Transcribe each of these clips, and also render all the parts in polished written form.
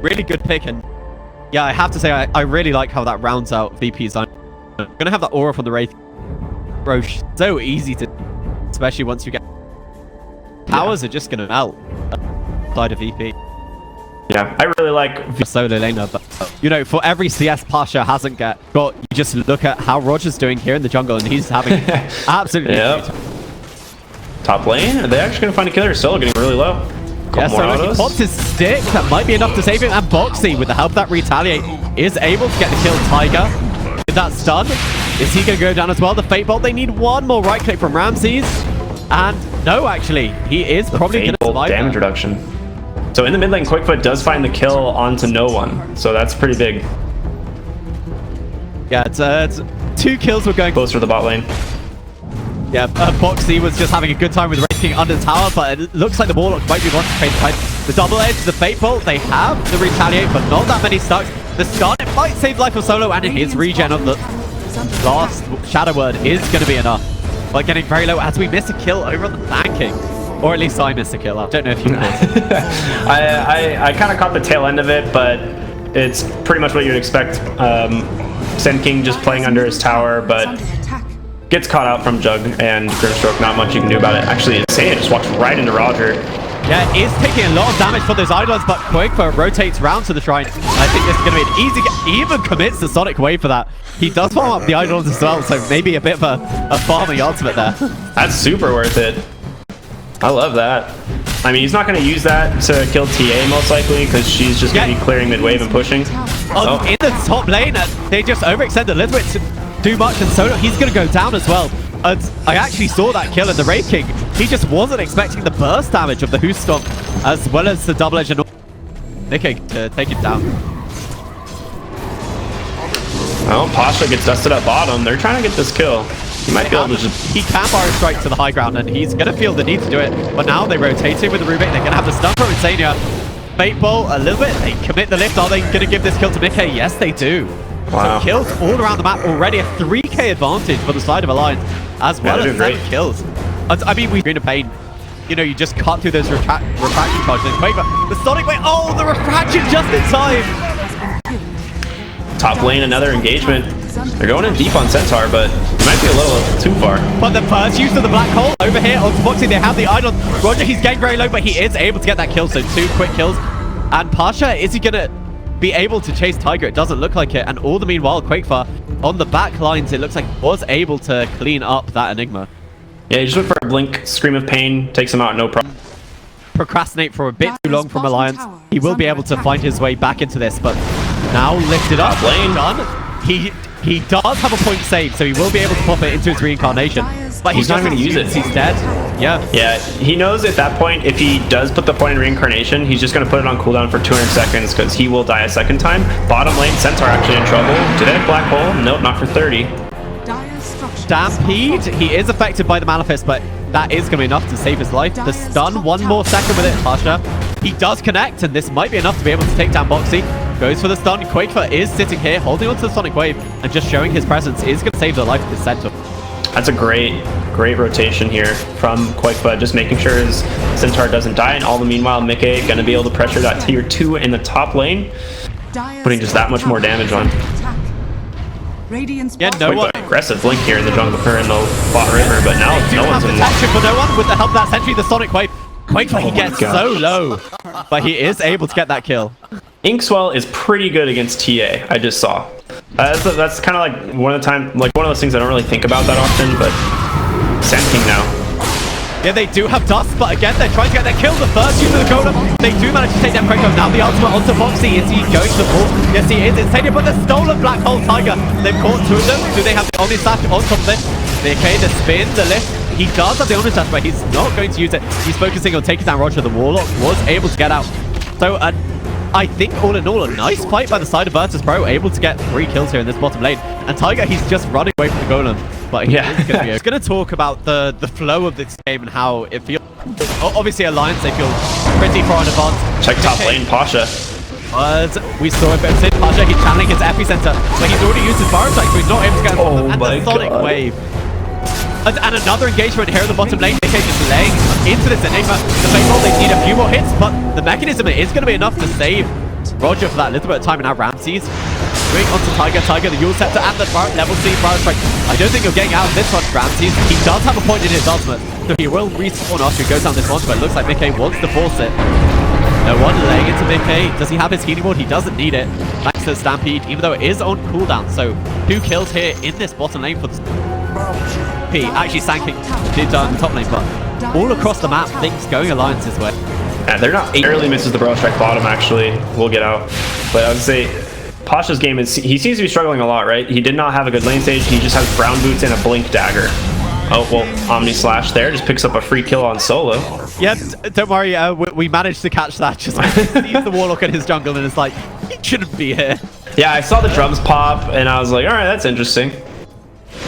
Really good pick, and yeah, I have to say I really like how that rounds out VP's line. I'm gonna have that aura from the Wraith Roche. So easy to, especially once you get powers are just gonna melt side of VP. Yeah, I really like solo laner, but you know, for every CS Pasha hasn't got, you just look at how Roger's doing here in the jungle, and he's having absolutely. Yep. Top lane, are they actually gonna find a killer? Solo getting really low. Yeah, so he pops his stick. That might be enough to save him. And Boxy, with the help of that retaliate, is able to get the kill. Tiger with that stun. Is he going to go down as well? The Fate Bolt. They need one more right click from Ramses. And no, actually, he is probably going to survive. Damage reduction. So in the mid lane, Quickfoot does find the kill onto no one. So that's pretty big. Yeah, it's 2 kills were going close for the bot lane. Yeah, Boxy was just having a good time with Wraith King under tower, but it looks like the Warlock might be wanting to pay the price. The double edge, the Fate Bolt, they have the retaliate, but not that many stacks. The stun, it might save the life of Solo, and his regen on the last Shadow Word is going to be enough. But getting very low as we miss a kill over on the banking. Or at least I missed a kill. I don't know if you did. I kind of caught the tail end of it, but it's pretty much what you'd expect. Sand King just playing under his tower, but gets caught out from Jug and Grimstroke. Not much you can do about it. Actually, Saya just walks right into Roger. Yeah, is taking a lot of damage for those Eidolons, but Quickfoot rotates round to the shrine. I think this is going to be an easy get. He even commits the Sonic Wave for that. He does farm up the Eidolons as well, so maybe a bit of a farming ultimate there. That's super worth it. I love that. I mean, he's not going to use that to kill TA most likely, because she's just going to be clearing mid wave and pushing. In the top lane, they just overextend a little bit too much, and Solo, he's going to go down as well. I actually saw that kill in the Wraith King. He just wasn't expecting the burst damage of the Hoost Stomp, as well as the double edge and Nicky to take it down. Well, Pasha gets dusted at bottom. They're trying to get this kill. He might be able to just... He can Fire Strike to the high ground, and he's going to feel the need to do it. But now they rotate him with the Rubik. They're going to have the stun from Insania. Fate Bolt a little bit. They commit the lift. Are they going to give this kill to Mickey? Yes, they do. Wow. So kills all around the map already. A 3k advantage for the side of Alliance, as well as 7 kills. I mean, we've been a pain. You know, you just cut through those refraction charges. Wait, but the Sonic Wave. Oh, the refraction just in time. Top lane, another engagement. They're going in deep on Centaur, but it might be a little too far. But the first use of the Black Hole over here onto Boxy, they have the Idol. Roger, he's getting very low, but he is able to get that kill, so 2 quick kills. And Pasha, is he going to be able to chase Tiger? It doesn't look like it. And all the meanwhile, Quakefire on the back lines, it looks like was able to clean up that Enigma. Yeah, he just went for a blink, Scream of Pain, takes him out, no problem. Procrastinate for a bit too long from Alliance. He will be able to find his way back into this, but now lifted up. Lane Done. He does have a point save, so he will be able to pop it into his reincarnation. But he's not going to use it. He's dead. Yeah. Yeah, he knows at that point, if he does put the point in reincarnation, he's just going to put it on cooldown for 200 seconds, because he will die a second time. Bottom lane, Centaur actually in trouble. Do they have Black Hole? Nope, not for 30. Stampede, he is affected by the Malefice, but that is going to be enough to save his life. The stun, 1 more second with it, Pasha. He does connect, and this might be enough to be able to take down Boxy. Goes for the stun. Quakefoot is sitting here, holding onto the Sonic Wave, and just showing his presence is going to save the life of the Centaur. That's a great rotation here from Quakefoot, just making sure his Centaur doesn't die, and all the meanwhile, Mickey going to be able to pressure that tier 2 in the top lane, putting just that much more damage on. Yeah, no one. Aggressive blink here in the jungle, or in the bot river, but now no one's in protection for no one with the help of that sentry, the Sonic Wave. Quakefoot, he gets so low, but he is able to get that kill. Inkswell is pretty good against TA. I just saw. That's kind of like one of those things I don't really think about that often, but Sand King now. Yeah, they do have dust, but again, they're trying to get their kill. The first use of the Golem, they do manage to take down Quakefoot. Now the ultimate onto Foxy. Is he going to the ball? Yes, he is. It's taken, but the stolen Black Hole Tiger. They've caught 2 of them. Do they have the Omni Slash on top of this? Okay, the spin, the lift. He does have the Omni Slash, but he's not going to use it. He's focusing on taking down Roger. The Warlock was able to get out. So, I think all in all, a nice fight by the side of Virtus Pro, able to get 3 kills here in this bottom lane. And Tiger, he's just running away from the Golem. But yeah, he's going to talk about the flow of this game and how it feels. Obviously, Alliance, they feel pretty far in advance. Check top lane, Pasha. We saw a bit of Pasha, he's channeling his Epicenter, but he's already used his Fire Strike, so he's not able to get and the Sonic Wave. And another engagement here in the bottom lane. Nicky just laying into this Enigma. The Fate Bolt, they need a few more hits, but the mechanism is going to be enough to save Roger for that little bit of time, and now Ramses going onto Tiger, the Yule Scepter at the front, level C fire strike. I don't think you're getting out of this one, Ramses. He does have a point in his ultimate, so he will respawn after he goes down this one, but it looks like Mickey wants to force it. No one laying into Mickey. Does he have his healing ward? He doesn't need it. Thanks to the Stampede, even though it is on cooldown. So 2 kills here in this bottom lane for the P. Actually, Sand King did die in the top lane, but all across the map, things going Alliance's way. Yeah, they're not. He barely misses the Bro Strike bottom, actually. We'll get out. But I would say Pasha's game is, he seems to be struggling a lot, right? He did not have a good lane stage. He just has brown boots and a blink dagger. Oh, well, Omni Slash there just picks up a free kill on solo. Yeah, don't worry, we managed to catch that. Just sees the Warlock in his jungle and it's like, he shouldn't be here. Yeah, I saw the drums pop and I was like, all right, that's interesting.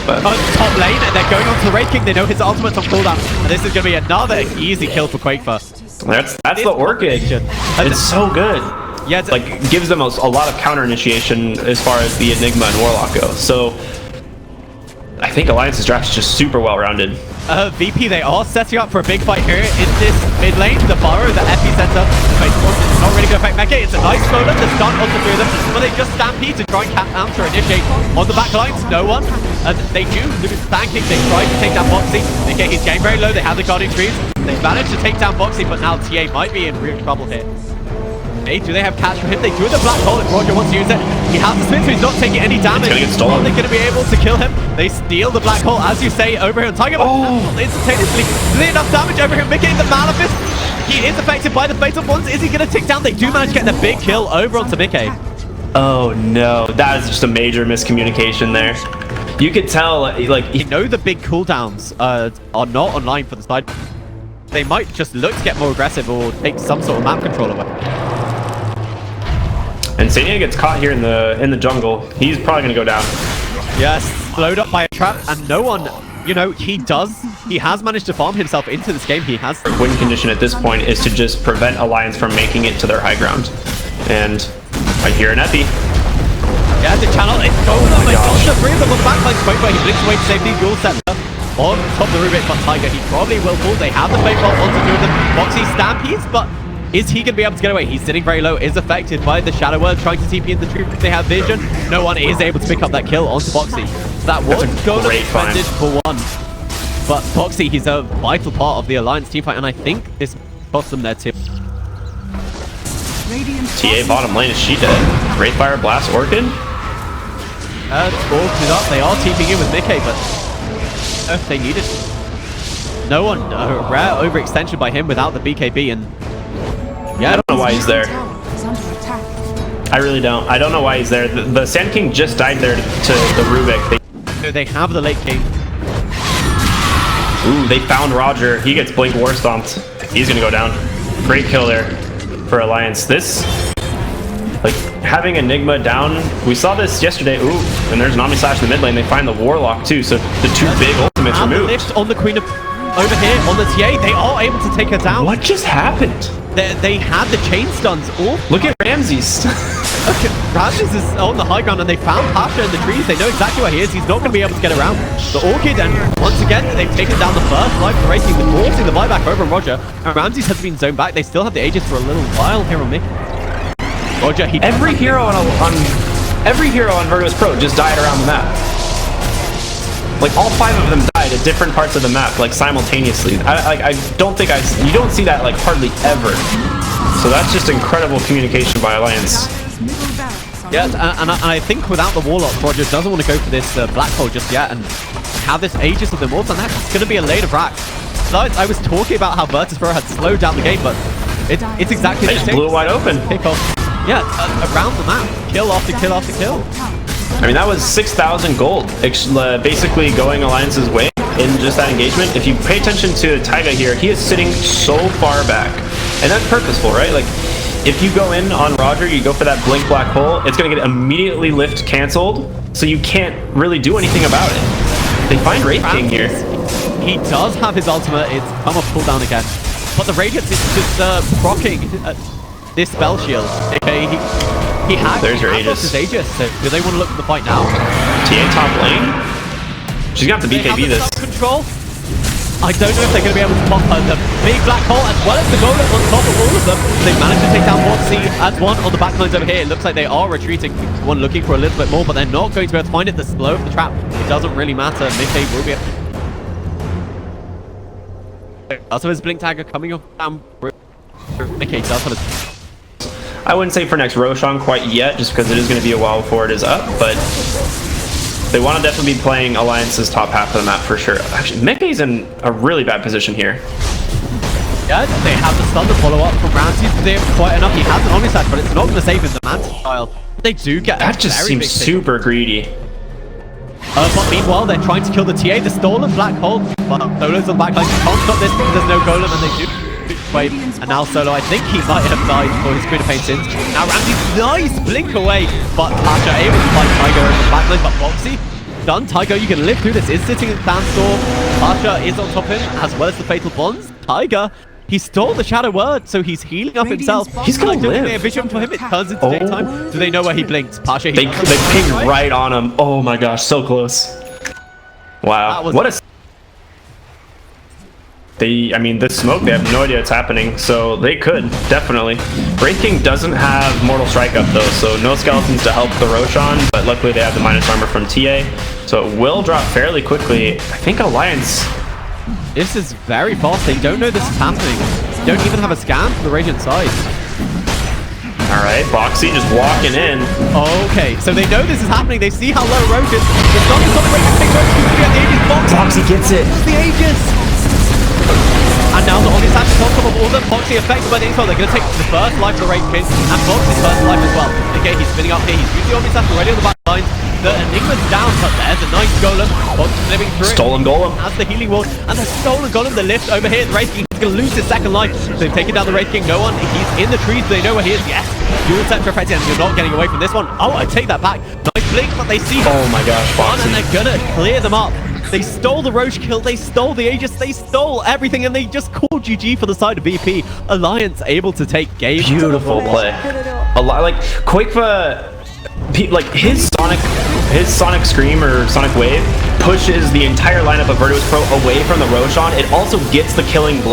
But on top lane, they're going on to the Raid King. They know his ultimate's on cooldown. And this is going to be another easy kill for Quakefa. That's the Orchid. It's so good. Yeah, like gives them a lot of counter initiation as far as the Enigma and Warlock go. So I think Alliance's draft is just super well rounded. VP, they are setting up for a big fight here in this mid lane. The Burrow, the Epicenter. It's not really going to affect Mega. It's a nice moment. The stun onto through them, but they just stampede to try and counter initiate on the back lines. No one. They do lose Pancake. They try to take down Boxy. They get his game very low. They have the guarding trees. They managed to take down Boxy, but now TA might be in real trouble here. Hey, do they have catch for him? They do the black hole if Roger wants to use it. He has the spin, so he's not taking any damage. It's gonna get stolen. Are they going to be able to kill him? They steal the black hole, as you say, over here on Tiger. Instantaneously, do they enough damage over here? Mickey, the Malefice. He is affected by the Fatal Bonds. Is he going to tick down? They do manage to get the big kill over onto Mickey. Oh no, that is just a major miscommunication there. You could tell, like, you know, the big cooldowns are not online for the side. They might just look to get more aggressive or take some sort of map control away. And Sania gets caught here in the jungle. He's probably gonna go down. Yes, slowed up by a trap, and no one, you know, he has managed to farm himself into this game. He has. Win condition at this point is to just prevent Alliance from making it to their high ground. And I hear an Epi. Yeah, the channel is going on. They got the 3 of them on the backline. Quake, where he blinks away to save the Yule Scepter. On top of the Rubik, but Tiger, he probably will fall. They have the Fate Bolt onto 2 of them. Foxy stampedes, but is he going to be able to get away? He's sitting very low, is affected by the Shadow Word, trying to TP in the tree. They have vision. No one is able to pick up that kill onto Foxy. That was going to be defended for 1. But Foxy, he's a vital part of the Alliance teamfight, and I think this cost them there too. TA bottom lane, is she dead? Wraithfire, Blast, Orchid? Orchid is up. They are TPing in with Mickey, but if they need it. No one, rare overextension by him without the BKB, and yeah, I don't know why he's there. I really don't. I don't know why he's there. The Sand King just died there to the Rubik. They have the late game. Ooh, they found Roger. He gets Blink War Stomped. He's gonna go down. Great kill there for Alliance. This, like, having Enigma down, we saw this yesterday. Ooh, and there's an Omni Slash in the mid lane. They find the Warlock too, so the 2 big ultimates removed. Lift on the Queen of over here on the TA. They are able to take her down. What just happened? They had the chain stuns all. Look at Ramses. Okay, Ramses is on the high ground, and they found Pasha in the trees. They know exactly where he is. He's not going to be able to get around the Orchid, and once again, they've taken down the first life racing, forcing the buyback over on Roger. And Ramses has been zoned back. They still have the Aegis for a little while here on Mick. Roger, every hero on Virtus Pro just died around the map. Like, all 5 of them died at different parts of the map, like, simultaneously. I don't think you don't see that, like, hardly ever. So that's just incredible communication by Alliance. Yes, and I think without the Warlock, Roger doesn't want to go for this black hole just yet, and have this Aegis of Immortal, and that's going to be a lane of rack. So I was talking about how Virtus Pro had slowed down the game, but it's exactly the same. They just blew it wide open. Pick off. Yeah, around the map, kill after kill after kill. I mean, that was 6,000 gold, basically going Alliance's way in just that engagement. If you pay attention to Taiga here, he is sitting so far back. And that's purposeful, right? Like, if you go in on Roger, you go for that blink black hole, it's going to get immediately lift canceled, so you can't really do anything about it. They find Wraith King here. He does have his ultimate. It's come off cooldown again. But the Radiance is just proccing this spell shield. Okay, he has his Aegis, so do they want to look at the fight now? TA top lane? She's gonna have to BKB this. Control. I don't know if they're going to be able to pop the big black hole as well as the golem on top of all of them. They've managed to take down Foxy as one on the backlines over here. It looks like they are retreating. One looking for a little bit more, but they're not going to be able to find it. The slow of the trap, it doesn't really matter. Mickey will be... Also his blink tagger coming up down. Mickey does have a... I wouldn't say for next Roshan quite yet, just because it is going to be a while before it is up, but they want to definitely be playing Alliance's top half of the map for sure. Actually, Mickey's in a really bad position here. Yeah, they have the stun to follow up from Ramsey's there quite enough. He has an Omnisat, but it's not going to save him the Manta style. They do get that just seems super greedy. But meanwhile, they're trying to kill the TA, the stolen black hole. But Solo's on the backline. Can't stop this because there's no golem, and they do wave. And now Solo, I think he might have died for his Queen of Pain sins. Now Ramsey's nice blink away, but Pasha able to fight Tiger in the backline. But Foxy done. Tiger, you can live through this. Is sitting in Sandstorm. Pasha is on top of him, as well as the Fatal Bonds. Tiger, he stole the Shadow Word, so he's healing up himself. He's gonna live. They have vision for him. It turns into daytime. Do they know where he blinks? Pasha, they ping right on him. Oh my gosh, so close. Wow, what a... I mean, this smoke, they have no idea what's happening, so they could, definitely. Wraith King doesn't have Mortal Strike up though, so no skeletons to help the Roshan, but luckily they have the minus armor from TA, so it will drop fairly quickly. I think Alliance... This is very fast. They don't know this is happening. They don't even have a scan from the Radiant side. Alright, Boxy just walking in. Okay, so they know this is happening. They see how low Roach is. It's not just on the Radiant. Big Roach is at the Aegis box. Boxy gets it. The Aegis. And now the Omnisat is on top of all the Foxy affected by the Intel. They're going to take the first life of the Wraith King and Foxy's first life as well. Okay, he's spinning up here. He's using the Omnisat already on the back line. The Enigma's down, but there's a nice golem. Foxy's living through Stolen golem. That's the healing ward. And the stolen golem, the lift over here. The Wraith King is going to lose his second life. They've taken down the Wraith King. No one. He's in the trees. They know where he is. Yes. Dual Scepter effect, and you're not getting away from this one. Oh, I take that back. Nice blink, but they see him. Oh my gosh, Foxy. And they're going to clear them up. They stole the Roche kill, they stole the Aegis, they stole everything, and they just called GG for the side of VP. Alliance able to take game. Beautiful play. A lot like Quakeva, like his Sonic Scream or Sonic Wave pushes the entire lineup of Virtuous Pro away from the Roshan. It also gets the killing blow.